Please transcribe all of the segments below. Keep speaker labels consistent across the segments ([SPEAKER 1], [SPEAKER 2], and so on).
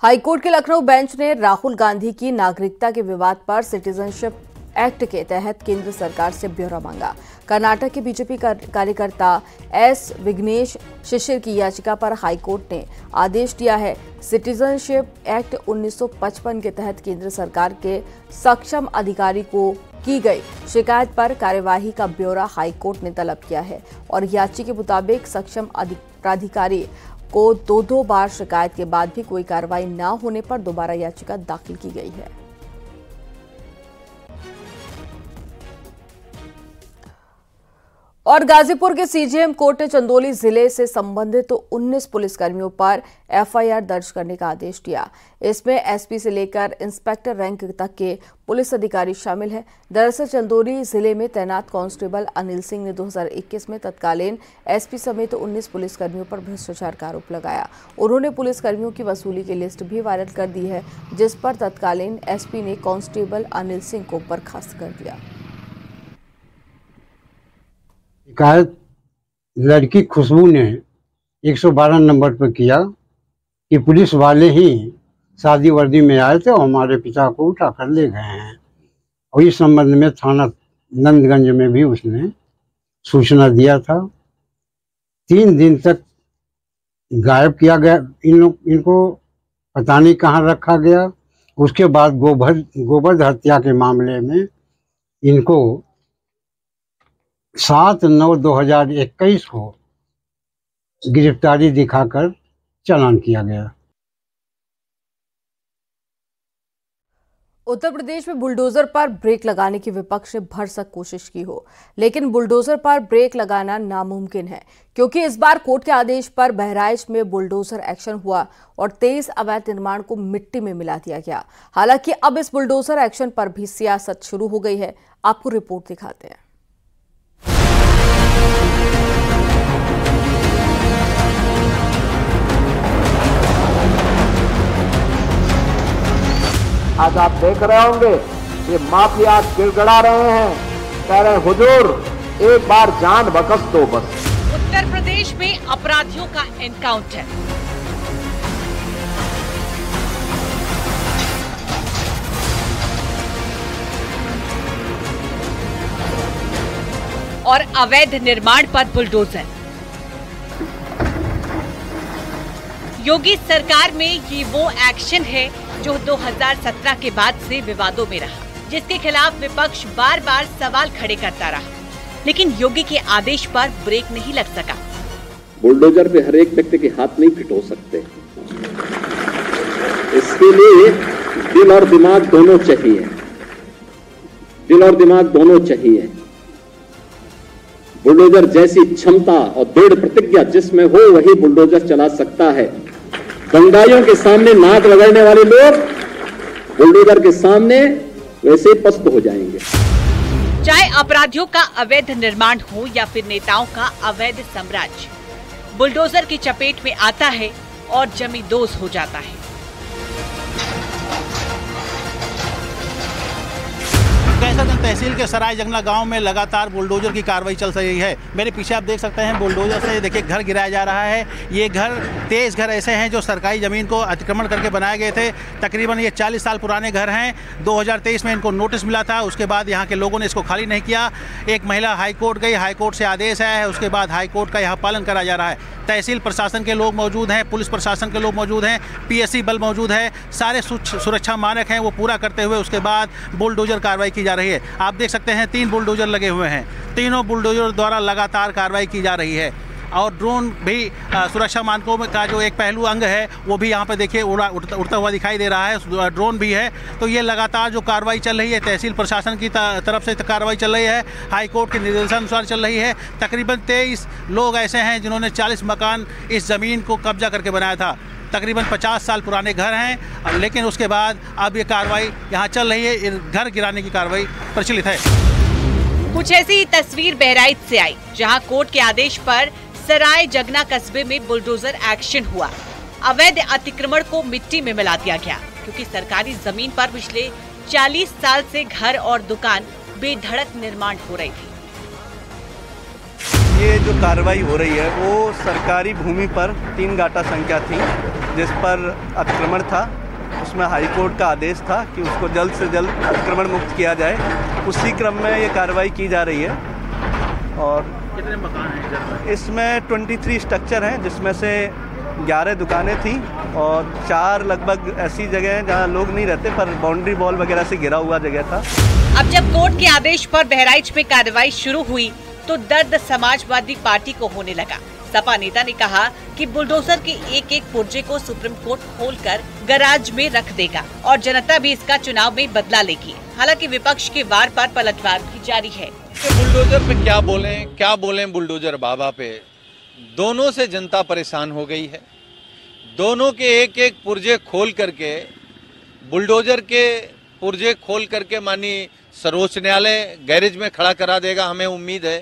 [SPEAKER 1] High court के Lucknow bench ने राहुल गांधी की नागरिकता के विवाद पर सिटीजनशिप एक्ट के तहत केंद्र सरकार से ब्यौरा मांगा। कर्नाटक के बीजेपी कार्यकर्ता एस विघ्नेश शिशिर की याचिका पर हाईकोर्ट ने आदेश दिया है। सिटीजनशिप एक्ट 1955 के तहत केंद्र सरकार के सक्षम अधिकारी को की गई शिकायत पर कार्यवाही का ब्यौरा हाईकोर्ट ने तलब किया है और याचिका के मुताबिक सक्षम प्राधिकारी को दो बार शिकायत के बाद भी कोई कार्रवाई न होने पर दोबारा याचिका दाखिल की गई है। और गाजीपुर के सीजेएम कोर्ट ने चंदौली जिले से संबंधित 19 पुलिसकर्मियों पर एफआईआर दर्ज करने का आदेश दिया। इसमें एसपी से लेकर इंस्पेक्टर रैंक तक के पुलिस अधिकारी शामिल हैं। दरअसल चंदौली जिले में तैनात कांस्टेबल अनिल सिंह ने 2021 में तत्कालीन एसपी समेत 19 पुलिसकर्मियों पर भ्रष्टाचार का आरोप लगाया। उन्होंने पुलिसकर्मियों की वसूली की लिस्ट भी वायरल कर दी है, जिस पर तत्कालीन एसपी ने कांस्टेबल अनिल सिंह को बर्खास्त कर दिया।
[SPEAKER 2] शिकायत लड़की खुशबू ने 112 नंबर पर किया कि पुलिस वाले ही शादी वर्दी में आए थे और हमारे पिता को उठाकर ले गए हैं। और इस संबंध में थाना नंदगंज में भी उसने सूचना दिया था। 3 दिन तक गायब किया गया, इनको पता नहीं कहाँ रखा गया। उसके बाद गोबर हत्या के मामले में इनको 7/9/2021 को गिरफ्तारी दिखाकर चालान किया गया।
[SPEAKER 1] उत्तर प्रदेश में बुलडोजर पर ब्रेक लगाने की विपक्ष ने भरसक कोशिश की हो, लेकिन बुलडोजर पर ब्रेक लगाना नामुमकिन है, क्योंकि इस बार कोर्ट के आदेश पर बहराइच में बुलडोजर एक्शन हुआ और 23 अवैध निर्माण को मिट्टी में मिला दिया गया। हालांकि अब इस बुलडोजर एक्शन पर भी सियासत शुरू हो गई है। आपको रिपोर्ट दिखाते हैं।
[SPEAKER 3] आज आप देख रहे होंगे ये माफिया गिड़गड़ा रहे हैं, कह रहे हुजूर एक बार जान बख्श दो बस।
[SPEAKER 4] उत्तर प्रदेश में अपराधियों का एनकाउंटर। और अवैध निर्माण पर बुलडोजर। योगी सरकार में ये वो एक्शन है जो 2017 के बाद से विवादों में रहा, जिसके खिलाफ विपक्ष बार बार सवाल खड़े करता रहा, लेकिन योगी के आदेश पर ब्रेक नहीं लग सका।
[SPEAKER 5] बुलडोजर पे हर एक व्यक्ति के हाथ नहीं फिट हो सकते, इसके लिए दिल और दिमाग दोनों चाहिए। दिल और दिमाग दोनों चाहिए। बुलडोजर जैसी क्षमता और दृढ़ प्रतिज्ञा जिसमें हो वही बुलडोजर चला सकता है। दंगाइयों के सामने नाक रगड़ने वाले लोग बुलडोजर के सामने वैसे ही पस्त हो जाएंगे।
[SPEAKER 4] चाहे अपराधियों का अवैध निर्माण हो या फिर नेताओं का अवैध साम्राज्य, बुलडोजर की चपेट में आता है और जमींदोज हो जाता है।
[SPEAKER 6] कैसरगंज तहसील के सराय जंगला गांव में लगातार बुलडोजर की कार्रवाई चल रही है। मेरे पीछे आप देख सकते हैं बुलडोजर से देखिए घर गिराया जा रहा है। ये घर 23 घर ऐसे हैं जो सरकारी ज़मीन को अतिक्रमण करके बनाए गए थे। तकरीबन ये 40 साल पुराने घर हैं। 2023 में इनको नोटिस मिला था, उसके बाद यहाँ के लोगों ने इसको खाली नहीं किया। एक महिला हाईकोर्ट गई, हाईकोर्ट से आदेश आया है, उसके बाद हाईकोर्ट का यहाँ पालन करा जा रहा है। तहसील प्रशासन के लोग मौजूद हैं, पुलिस प्रशासन के लोग मौजूद हैं, पीएससी बल मौजूद है। सारे सुरक्षा मानक हैं वो पूरा करते हुए उसके बाद बुलडोजर कार्रवाई की जा रही है। आप देख सकते हैं 3 बुलडोजर लगे हुए हैं। तीनों बुलडोजर द्वारा लगातार कार्रवाई की जा रही है और ड्रोन भी सुरक्षा मानकों में का जो एक पहलू अंग है वो भी यहाँ पे देखिए उड़ता हुआ दिखाई दे रहा है। ड्रोन भी है। तो ये लगातार जो कार्रवाई चल रही है तहसील प्रशासन की तरफ से कार्रवाई चल रही है, हाईकोर्ट के निर्देशानुसार चल रही है। तकरीबन 23 लोग ऐसे हैं जिन्होंने 40 मकान इस ज़मीन को कब्जा करके बनाया था। तकरीबन 50 साल पुराने घर हैं, लेकिन उसके बाद अब ये कार्रवाई यहाँ चल रही है। घर गिराने की कार्रवाई प्रचलित है।
[SPEAKER 4] कुछ ऐसी तस्वीर बहराइच से आई, जहाँ कोर्ट के आदेश पर सराय जगना कस्बे में बुलडोजर एक्शन हुआ। अवैध अतिक्रमण को मिट्टी में मिला दिया गया, क्योंकि सरकारी जमीन पर पिछले 40 साल से घर और दुकान बेधड़क निर्माण हो रही थी।
[SPEAKER 7] ये जो कार्रवाई हो रही है वो सरकारी भूमि पर 3 गाटा संख्या थी जिस पर अतिक्रमण था। उसमें हाई कोर्ट का आदेश था कि उसको जल्द से जल्द अतिक्रमण मुक्त किया जाए। उसी क्रम में ये कार्रवाई की जा रही है। और
[SPEAKER 6] कितने मकान हैं?
[SPEAKER 7] इसमें 23 स्ट्रक्चर हैं, जिसमें से 11 दुकानें थी और 4 लगभग ऐसी जगह हैं जहां लोग नहीं रहते पर बाउंड्री वॉल वगैरह से घिरा हुआ जगह था।
[SPEAKER 4] अब जब कोर्ट के आदेश पर बहराइच में कार्रवाई शुरू हुई तो दर्द समाजवादी पार्टी को होने लगा। सपा नेता ने कहा कि बुलडोजर के एक एक पुर्जे को सुप्रीम कोर्ट खोलकर गैराज में रख देगा और जनता भी इसका चुनाव में बदला लेगी। हालांकि विपक्ष के वार पर पलटवार भी जारी है।
[SPEAKER 8] बुलडोजर पे क्या बोलें बुलडोजर बाबा पे। दोनों से जनता परेशान हो गई है। दोनों के एक एक पुर्जे खोल करके, बुलडोजर के पुर्जे खोल करके मानी सर्वोच्च न्यायालय गैरेज में खड़ा करा देगा, हमें उम्मीद है।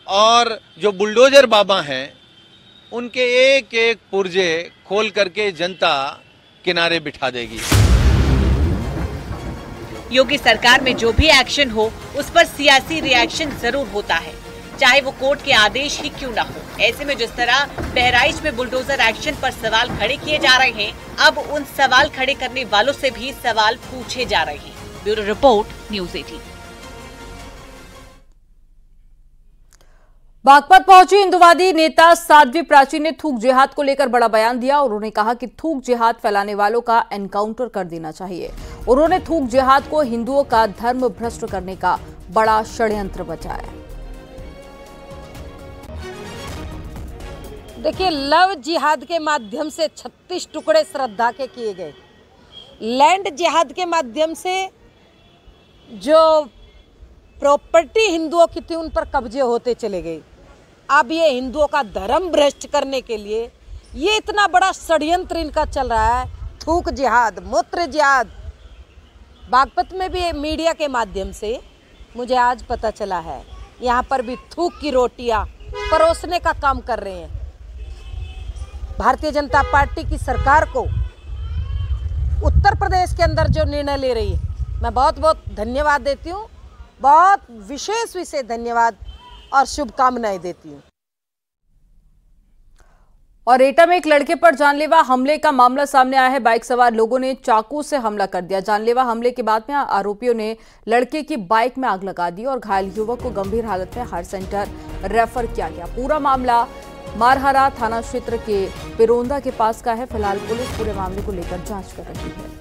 [SPEAKER 8] और जो बुलडोजर बाबा हैं उनके एक एक पुर्जे खोल करके जनता किनारे बिठा देगी।
[SPEAKER 4] योगी सरकार में जो भी एक्शन हो उस पर सियासी रिएक्शन जरूर होता है, चाहे वो कोर्ट के आदेश ही क्यों ना हो। ऐसे में जिस तरह बहराइच में बुलडोजर एक्शन पर सवाल खड़े किए जा रहे हैं, अब उन सवाल खड़े करने वालों से भी सवाल पूछे जा रहे हैं। Bureau report, news 18।
[SPEAKER 1] बागपत पहुंची हिंदुवादी नेता साध्वी प्राची ने थूक जिहाद को लेकर बड़ा बयान दिया और उन्होंने कहा कि थूक जिहाद फैलाने वालों का एनकाउंटर कर देना चाहिए। उन्होंने थूक जिहाद को हिंदुओं का धर्म भ्रष्ट करने का बड़ा षड्यंत्र बताया।
[SPEAKER 9] देखिए, लव जिहाद के माध्यम से 36 टुकड़े श्रद्धा के किए गए। लैंड जिहाद के माध्यम से जो प्रॉपर्टी हिंदुओं की थी उन पर कब्जे होते चले गए। अब ये हिंदुओं का धर्म भ्रष्ट करने के लिए ये इतना बड़ा षड्यंत्र इनका चल रहा है। थूक जिहाद, मूत्र जिहाद। बागपत में भी मीडिया के माध्यम से मुझे आज पता चला है, यहाँ पर भी थूक की रोटियां परोसने का काम कर रहे हैं। भारतीय जनता पार्टी की सरकार को उत्तर प्रदेश के अंदर जो निर्णय ले रही है, मैं बहुत बहुत धन्यवाद देती हूँ। बहुत विशेष धन्यवाद और शुभकामनाएं देती हूँ।
[SPEAKER 1] और एटा में एक लड़के पर जानलेवा हमले का मामला सामने आया है। बाइक सवार लोगों ने चाकू से हमला कर दिया। जानलेवा हमले के बाद में आरोपियों ने लड़के की बाइक में आग लगा दी और घायल युवक को गंभीर हालत में हार्ट सेंटर रेफर किया गया। पूरा मामला मारहरा थाना क्षेत्र के पिरोंदा के पास का है। फिलहाल पुलिस पूरे मामले को लेकर जांच कर रही है।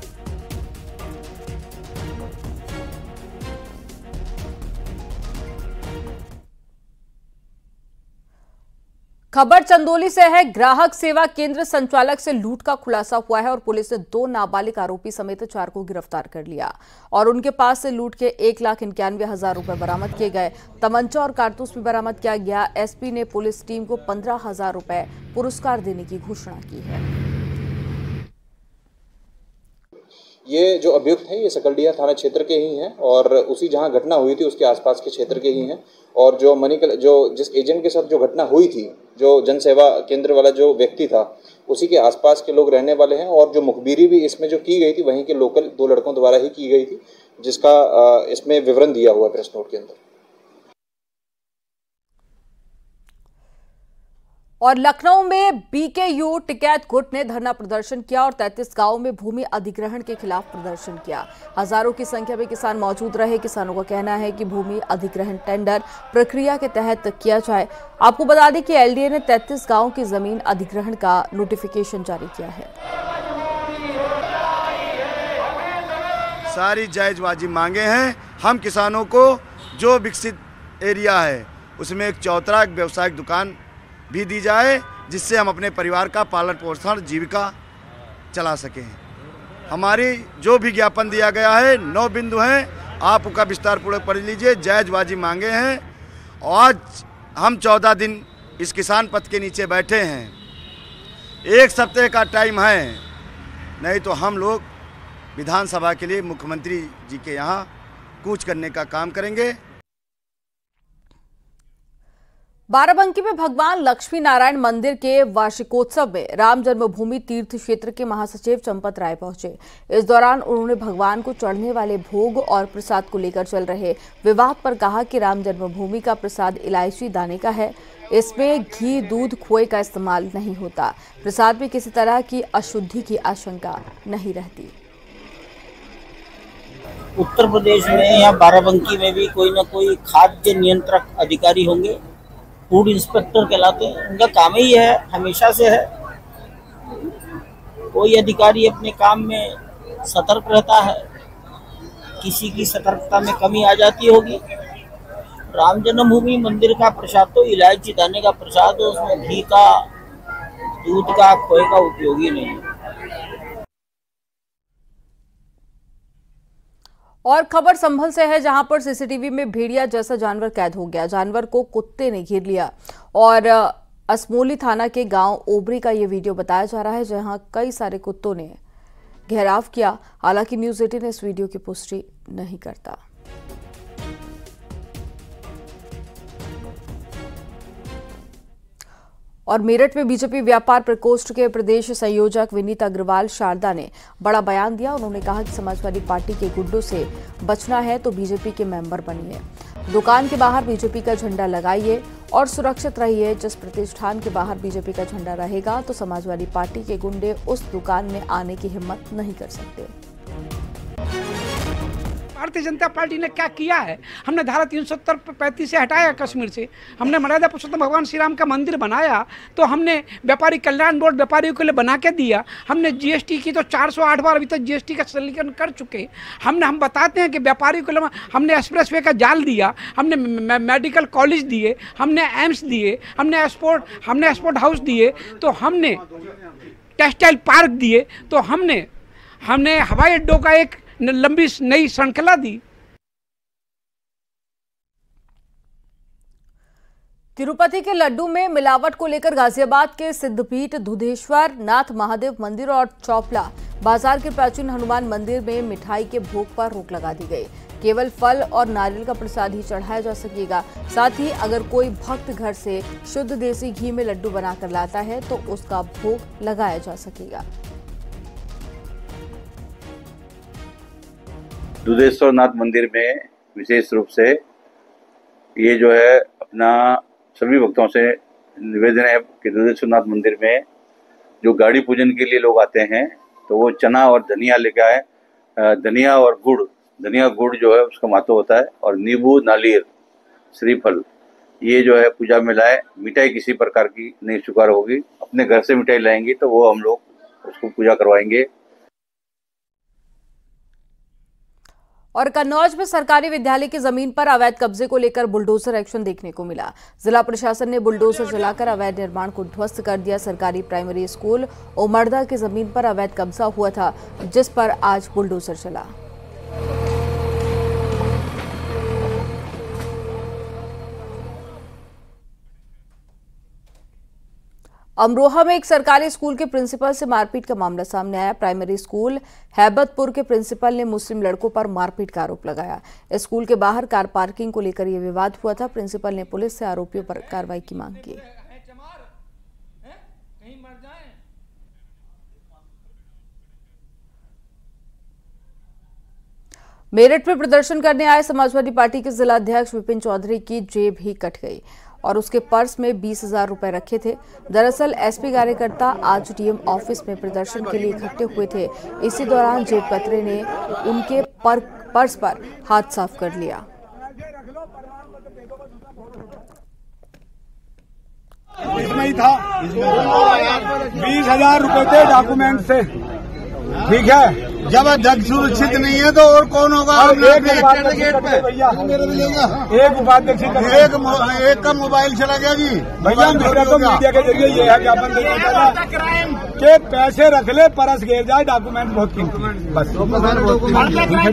[SPEAKER 1] खबर चंदौली से है। ग्राहक सेवा केंद्र संचालक से लूट का खुलासा हुआ है और पुलिस ने 2 नाबालिग आरोपी समेत 4 को गिरफ्तार कर लिया और उनके पास से लूट के 1,91,000 रुपए बरामद किए गए। तमंचा और कारतूस भी बरामद किया गया। एसपी ने पुलिस टीम को 15,000 रुपए पुरस्कार देने की घोषणा की है।
[SPEAKER 10] ये जो अभियुक्त हैं ये सकलडीहा थाना क्षेत्र के ही हैं और उसी जहां घटना हुई थी उसके आसपास के क्षेत्र के ही हैं। और जो जिस एजेंट के साथ जो घटना हुई थी, जो जनसेवा केंद्र वाला जो व्यक्ति था, उसी के आसपास के लोग रहने वाले हैं। और जो मुखबिरी भी इसमें जो की गई थी वहीं के लोकल 2 लड़कों द्वारा ही की गई थी, जिसका इसमें विवरण दिया हुआ प्रेस नोट के अंदर।
[SPEAKER 1] और लखनऊ में बीकेयू टिकैत गुट ने धरना प्रदर्शन किया और 33 गांवों में भूमि अधिग्रहण के खिलाफ प्रदर्शन किया। हजारों की संख्या में किसान मौजूद रहे। किसानों का कहना है कि भूमि अधिग्रहण टेंडर प्रक्रिया के तहत किया जाए। आपको बता दें कि एलडीए ने 33 गांवों की जमीन अधिग्रहण का नोटिफिकेशन जारी किया है।
[SPEAKER 11] सारी जायजबाजी मांगे हैं। हम किसानों को जो विकसित एरिया है उसमें एक चौतरा, एक व्यवसायिक दुकान भी दी जाए, जिससे हम अपने परिवार का पालन पोषण, जीविका चला सकें। हमारी जो भी ज्ञापन दिया गया है 9 बिंदु हैं, आप उनका विस्तार पूर्वक पढ़ लीजिए। जायजबाजी मांगे हैं। आज हम 14 दिन इस किसान पथ के नीचे बैठे हैं। 1 सप्ताह का टाइम है, नहीं तो हम लोग विधानसभा के लिए मुख्यमंत्री जी के यहाँ कूच करने का काम करेंगे।
[SPEAKER 1] बाराबंकी में भगवान लक्ष्मी नारायण मंदिर के वार्षिकोत्सव में राम जन्मभूमि तीर्थ क्षेत्र के महासचिव चंपत राय पहुंचे। इस दौरान उन्होंने भगवान को चढ़ने वाले भोग और प्रसाद को लेकर चल रहे विवाद पर कहा कि राम जन्मभूमि का प्रसाद इलायची दाने का है। इसमें घी, दूध, खोए का इस्तेमाल नहीं होता। प्रसाद में किसी तरह की अशुद्धि की आशंका नहीं रहती।
[SPEAKER 12] उत्तर प्रदेश में या बाराबंकी में भी कोई ना कोई खाद्य नियंत्रक अधिकारी होंगे, फूड इंस्पेक्टर कहलाते हैं। उनका काम ही है, हमेशा से है। कोई अधिकारी अपने काम में सतर्क रहता है, किसी की सतर्कता में कमी आ जाती होगी। राम जन्मभूमि मंदिर का प्रसाद तो इलायची दाने का प्रसाद है, उसमें घी का, दूध का, खोए का उपयोग ही नहीं है।
[SPEAKER 1] और खबर संभल से है, जहां पर सीसीटीवी में भेड़िया जैसा जानवर कैद हो गया। जानवर को कुत्ते ने घेर लिया और असमोली थाना के गांव ओबरी का ये वीडियो बताया जा रहा है, जहां कई सारे कुत्तों ने घेराव किया। हालांकि न्यूज़ 18 इस वीडियो की पुष्टि नहीं करता। और मेरठ में बीजेपी व्यापार प्रकोष्ठ के प्रदेश संयोजक विनीत अग्रवाल शारदा ने बड़ा बयान दिया। उन्होंने कहा कि समाजवादी पार्टी के गुंडों से बचना है तो बीजेपी के मेंबर बनिए, दुकान के बाहर बीजेपी का झंडा लगाइए और सुरक्षित रहिए। जिस प्रतिष्ठान के बाहर बीजेपी का झंडा रहेगा तो समाजवादी पार्टी के गुंडे उस दुकान में आने की हिम्मत नहीं कर सकते।
[SPEAKER 13] भारतीय जनता पार्टी ने क्या किया है? हमने धारा 370-35 से हटाया कश्मीर से, हमने मर्यादा पुरुषोत्तम भगवान श्री राम का मंदिर बनाया, तो हमने व्यापारी कल्याण बोर्ड व्यापारियों के लिए बना के दिया। हमने जीएसटी की तो 408 बार अभी तक जीएसटी का सरलीकरण कर चुके। हम बताते हैं कि व्यापारियों के लिए हमने एक्सप्रेसवे का जाल दिया, हमने मेडिकल कॉलेज दिए, हमने एम्स दिए, हमने स्पोर्ट हाउस दिए, तो हमने टेक्सटाइल पार्क दिए, तो हमने हवाई अड्डों का एक लंबी नई श्रृंखला दी।
[SPEAKER 1] तिरुपति के लड्डू में मिलावट को लेकर गाजियाबाद के सिद्धपीठ, दुधेश्वर नाथ महादेव मंदिर और चौपला बाजार के प्राचीन हनुमान मंदिर में मिठाई के भोग पर रोक लगा दी गई। केवल फल और नारियल का प्रसाद ही चढ़ाया जा सकेगा। साथ ही अगर कोई भक्त घर से शुद्ध देसी घी में लड्डू बनाकर लाता है तो उसका भोग लगाया जा सकेगा।
[SPEAKER 14] दुधेश्वर नाथ मंदिर में विशेष रूप से ये जो है अपना सभी भक्तों से निवेदन है कि दुधेश्वर नाथ मंदिर में जो गाड़ी पूजन के लिए लोग आते हैं तो वो चना और धनिया लेके आए। धनिया और गुड़, धनिया गुड़ जो है उसका महत्व होता है, और नींबू, नारियल, श्रीफल ये जो है पूजा में लाए। मिठाई किसी प्रकार की नहीं स्वीकार होगी। अपने घर से मिठाई लाएंगे तो वो हम लोग उसको पूजा करवाएंगे।
[SPEAKER 1] और कन्नौज में सरकारी विद्यालय की जमीन पर अवैध कब्जे को लेकर बुलडोजर एक्शन देखने को मिला। जिला प्रशासन ने बुलडोजर चलाकर अवैध निर्माण को ध्वस्त कर दिया। सरकारी प्राइमरी स्कूल ओमरदा की जमीन पर अवैध कब्जा हुआ था, जिस पर आज बुलडोजर चला। अमरोहा में एक सरकारी स्कूल के प्रिंसिपल से मारपीट का मामला सामने आया। प्राइमरी स्कूल हैबतपुर के प्रिंसिपल ने मुस्लिम लड़कों पर मारपीट का आरोप लगाया। स्कूल के बाहर कार पार्किंग को लेकर यह विवाद हुआ था। प्रिंसिपल ने पुलिस से आरोपियों पर कार्रवाई की मांग की। मेरठ में प्रदर्शन करने आए समाजवादी पार्टी के जिला अध्यक्ष विपिन चौधरी की जेब ही कट गई और उसके पर्स में 20,000 रुपए रखे थे। दरअसल एसपी कार्यकर्ता आज डीएम ऑफिस में प्रदर्शन के लिए इकट्ठे हुए थे। इसी दौरान जेब कतरे ने उनके पर्स पर हाथ साफ कर लिया।
[SPEAKER 15] इसमें ही था 20,000 रुपए थे डॉक्यूमेंट से, ठीक है। जब अध्यक्ष सुरक्षित नहीं है तो और कौन होगा? एक उपाध्यक्ष, एक का मोबाइल चला गया जी भैया। मेरा तो मीडिया के जरिए ये है ज्ञापन के पैसे रख ले, परस गिर जाए, डॉक्यूमेंट बहुत कीमती। बस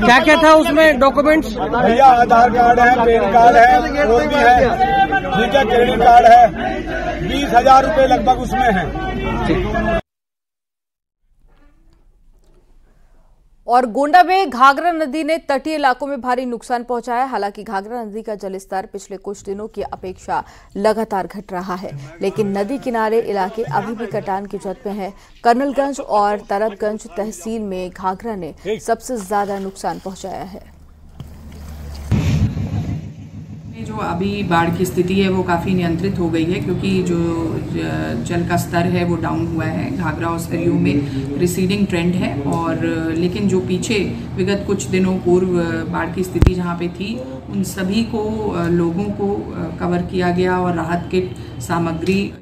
[SPEAKER 16] क्या क्या था उसमें डॉक्यूमेंट्स?
[SPEAKER 15] भैया आधार कार्ड है, पैन कार्ड है, वो भी है, ठीक है, क्रेडिट कार्ड है। 20,000 रुपए लगभग उसमें है।
[SPEAKER 1] और गोंडा में घाघरा नदी ने तटीय इलाकों में भारी नुकसान पहुंचाया। हालांकि घाघरा नदी का जलस्तर पिछले कुछ दिनों की अपेक्षा लगातार घट रहा है, लेकिन नदी किनारे इलाके अभी भी कटान की जद में है। कर्नलगंज और तरतगंज तहसील में घाघरा ने सबसे ज्यादा नुकसान पहुंचाया है।
[SPEAKER 17] जो अभी बाढ़ की स्थिति है वो काफ़ी नियंत्रित हो गई है, क्योंकि जो जल का स्तर है वो डाउन हुआ है। घाघरा और सरयू में रिसीडिंग ट्रेंड है, और लेकिन जो पीछे विगत कुछ दिनों पूर्व बाढ़ की स्थिति जहाँ पे थी, उन सभी को लोगों को कवर किया गया और राहत किट सामग्री।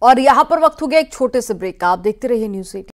[SPEAKER 1] और यहाँ पर वक्त हो गया एक छोटे से ब्रेक का। आप देखते रहिए न्यूज़ 18।